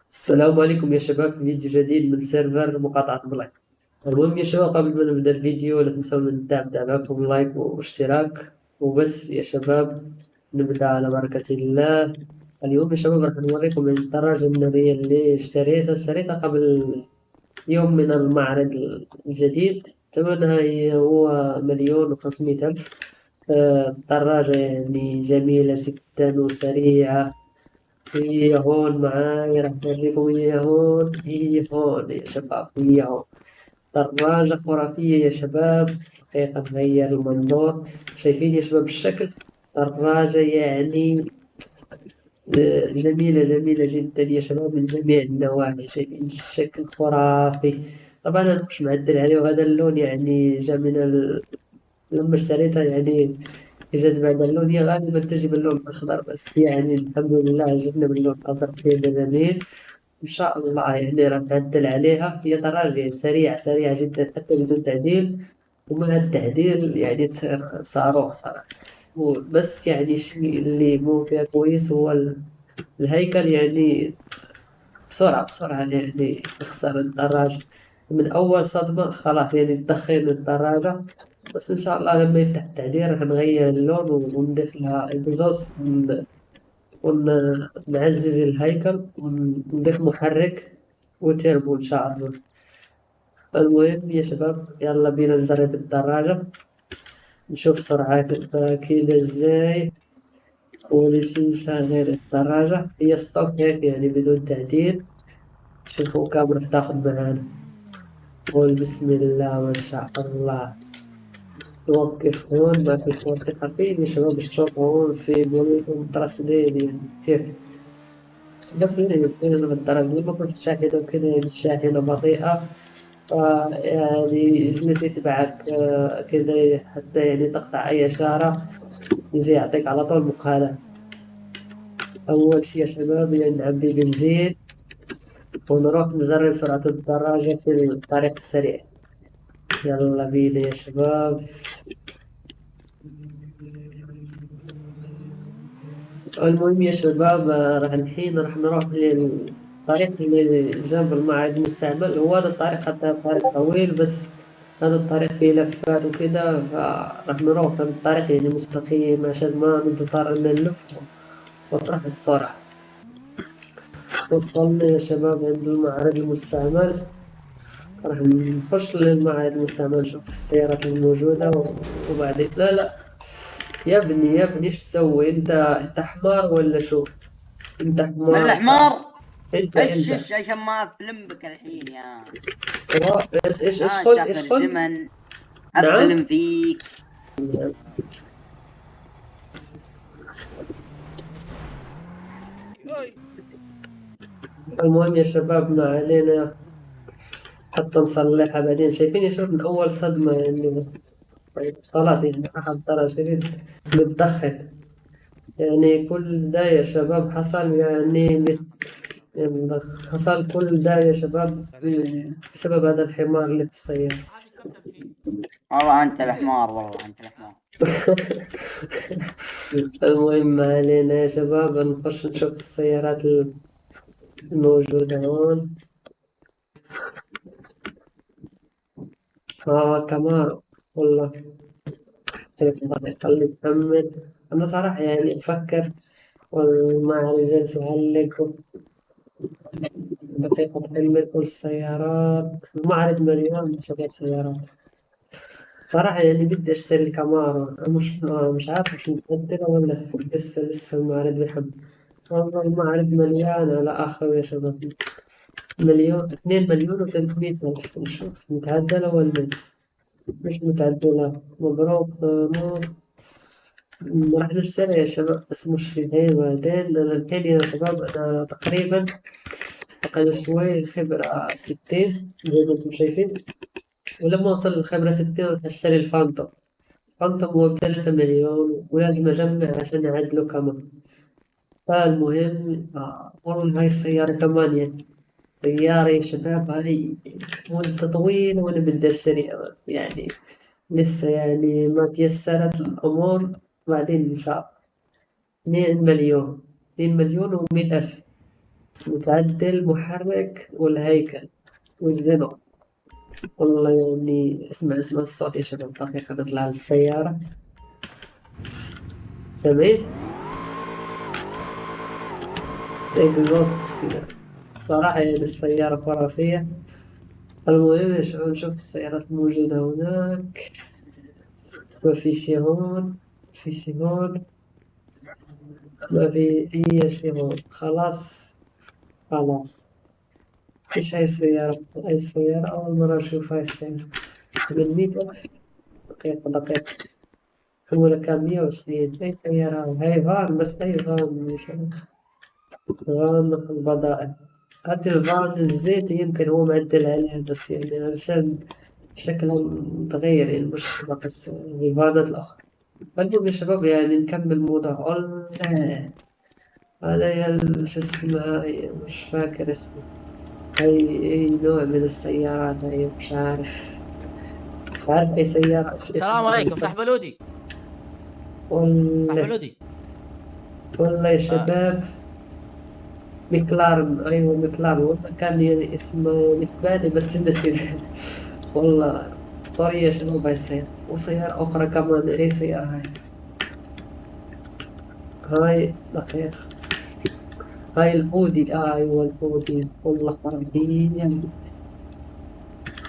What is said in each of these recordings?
السلام عليكم يا شباب، في فيديو جديد من سيرفر مقاطعة بلاك. المهم يا شباب، قبل ما نبدأ الفيديو لا تنسوا من الدعم تاعكم لايك واشتراك وبس يا شباب. نبدأ على بركة الله. اليوم يا شباب راح نوريكم الدراجة النارية اللي اشتريتها قبل يوم من المعرض الجديد. ثمنها هو 1,500,000. دراجة يعني جميلة جدا وسريعة. هي هون معاي، راح نوريكم هي هون، هي هون يا شباب، هي هون. دراجة خرافية يا شباب. دقيقة نغير المنظور. شايفين يا شباب الشكل؟ دراجة يعني جميلة جميلة جدا يا شباب من جميع النواحي. شايفين الشكل خرافي. طبعا أنا مش معدل عليه، وهذا اللون يعني جا لما اشتريتها يعني إجت بعد اللون. هي غالبا تجي باللون الأخضر، بس يعني الحمد لله جبنا باللون الأزرق كذا جميل. إن شاء الله يعني راح نعدل عليها. هي دراجة سريعة سريعة جدا حتى بدون تعديل، ومع التعديل يعني تصير صاروخ صراحة. بس يعني الشيء اللي مو فيها كويس هو الهيكل. يعني بسرعة بسرعة يعني تخسر الدراجة من أول صدمة، خلاص يعني تدخل الدراجة. بس إن شاء الله لما يفتح التعديل راح نغير اللون ونضيف لها البزوز ونعزز الهيكل ونضيف محرك وتيربو إن شاء الله. المهم يا شباب، يلا بينا نجرب الدراجة، نشوف سرعتها كده ازاي. أول شي نشغل الدراجة، هي ستوك هيك يعني بدون تعديل. شوفوا كم راح تاخد معانا. قول بسم الله ما شاء الله. نوقف هون، ما في صوت. عارفين يا شباب الشوط هون في بوليتو مترصدين يعني كتير. بس هنا يمكن بالدرجة لما كنت شاهدة وكذا يعني الشاحنة بطيئة. يعني يجلس يتبعك كذا حتى يعني تقطع أي إشارة يجي يعطيك على طول مكالمة. أول شي يا شباب يعني نعبي بنزين ونروح نجرب سرعة الدراجة في الطريق السريع. يلا بينا يا شباب. المهم يا شباب، الحين راح نروح للطريق اللي جنب المعهد المستعمل. هو هذا الطريق حتى طريق طويل، بس هذا الطريق فيه لفات وكذا، فراح نروح هذا الطريق يعني مستقيم عشان ما نضطر إن نلف وتروح السرعة. وصلنا يا شباب عند المعرض المستعمل. راح نخش للمعرض المستعمل نشوف السيارات الموجودة وبعدين لا لا. يا ابني يا ابني ايش تسوي انت حمار ولا شو؟ انت من حمار الحمار. انت هش عشان ما افلم بك الحين يا ايش قلت ايش شاخر قلت؟ زمن. نعم. افلم فيك. المهم يا شباب ما علينا، حتى نصلحها بعدين. شايفين يا شباب من اول صدمة يعني. طيب خلاص يعني احد ترى شديد متدخل. يعني كل ده يا شباب حصل يعني حصل كل ده يا شباب بسبب هذا الحمار اللي في السيارة. والله انت الحمار، والله انت الحمار. المهم ما علينا يا شباب، نخش نشوف السيارات الموجودة هون. كمال والله. شايف الله يخلي محمد. أنا صراحة يعني أفكر والمع رجال سهلك دقيقة تحمل كل السيارات. المعرض مليان شباب سيارات. صراحة يعني بدي أشتري الكامارو. أنا مش عارف مش متقدرة ولا لسه المعرض بيحب. والله المعرض مليان على آخر يا شباب. 2,300,000. نشوف متعدلة ولا مش متعدلة. مبروك نور. راح نشتري يا شباب، بس مش الحين بعدين. أنا الحين يا شباب أنا تقريبا أقل شوي الخبرة 60 زي ما أنتم شايفين. ولما أوصل للخبرة 60 راح أشتري الفانتوم. الفانتوم هو ب3 مليون ولازم أجمع عشان أعدله كمان. فالمهم والله هاي السيارة كمان يعني سيارة يا شباب. هاي مدة طويلة وأنا بدي أشتريها، بس يعني لسه يعني ما تيسرت الأمور. بعدين إن شاء الله. 2 مليون، 2,100,000. متعدل محرك والهيكل والزنق. والله يعني اسمع الصوت يا شباب، دقيقة نطلع للسيارة. سامعين؟ اكزوست كذا. الصراحة يعني السيارة خرافية. المهم نشوف السيارات الموجودة هناك. ما في شي هون، في شي هون، ما في أي شي هون. خلاص خلاص. إيش هاي السيارة؟ هاي السيارة أول مرة أشوف هاي السيارة. 800 ألف. دقيقة. حمولة كان 120. هاي سيارة، هاي فان، بس أي فان يا شباب. فان البضائع. هذه الفان الزيت يمكن هو معدل عليها، بس يعني علشان شكلها متغير، يعني مش نفس الفانات الأخرى. المهم يا شباب يعني نكمل موضوع هذا يا شو اسمها، هي مش فاكر اسمه. هاي أي نوع من السيارات هاي، مش عارف أي سيارة إيش السلام اسمها عليكم بالضبط. صاحب والله لودي. والله يا آه شباب، مكلارن. أيوة مكلارن، والله كان يعني اسمه في بالي بس نسيت. والله اسطورية يا شباب هاي السيارة. وسيارة أخرى كمان، أي سيارة هاي؟ هاي دقيقة. هاي الأودي. أيوة الأودي، والله خرابين.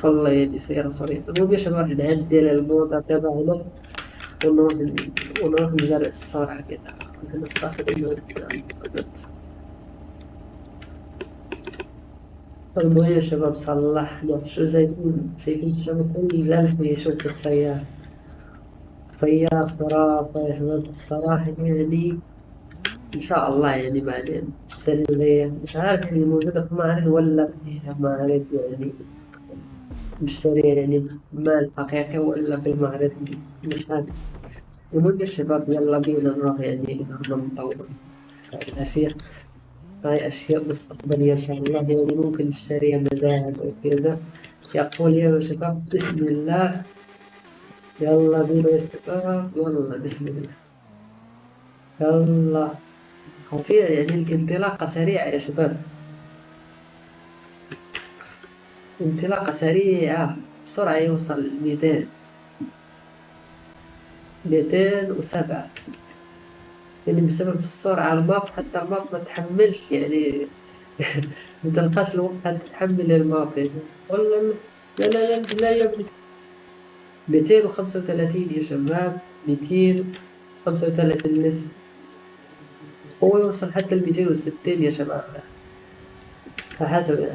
والله يعني سيارة صريحة. المهم يا شباب نعدل الموضة تبعنا، ونروح ونروح نجرب السرعة كده. نستخدم المهم يا شباب صلحنا شو زيتون، شايفين الشباب كل جالس يشوف السيارة. سيارة خرافة يا شباب صراحة يعني. إن شاء الله يعني بعدين نشتري زيها. مش عارف يعني موجودة في معرض ولا هي معرض يعني مشتري يعني مال حقيقي ولا في المعرض. مش عارف. المهم يا شباب يلا بينا نروح يعني نطور هاي الأشياء. هاي أشياء مستقبلية إن شاء الله، يعني ممكن نشتريها مزايد أو كذا. يقول يا شباب بسم الله. يلا بينا يا شباب، يلا بسم الله. يلا. خفيف يعني الانطلاقة سريعة يا شباب. انطلاقة سريعة بسرعة يوصل 207. يعني بسبب السرعة الماب، حتى الماب ما تحملش يعني. ما تلقاش الوقت حتى تحمل الماب يا شباب. والله لا لا لا لا يا ابني. 235 يا شباب، 235 لسه. هو يوصل حتى ل 260 يا شباب، فحسب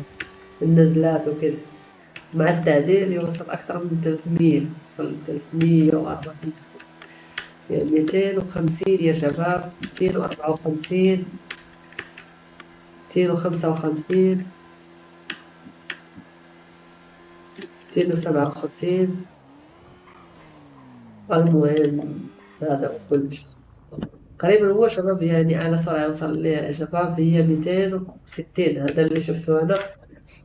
النزلات وكذا. مع التعديل يوصل أكثر من 300، يوصل 340. يعني 250 يا شباب، 254، 255، 257. المهم هذا كل شيء. قريبا هو شباب يعني أعلى سرعة يوصل لها يا شباب هي 260، هذا اللي شفته أنا.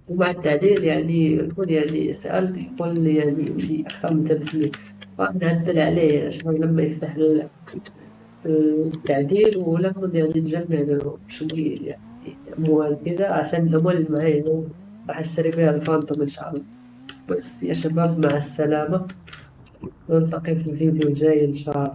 ومع التعديل يعني يقول، يعني سألت يقول لي يعني في أكثر من 300. فنعدل عليه يا شباب لما يفتح التعديل، ولما يعني نجمع له شوية يعني أموال كذا، عشان الأموال اللي معي راح أشتري بيها الفانتوم إن شاء الله. بس يا شباب مع السلامة، نلتقي في الفيديو الجاي إن شاء الله.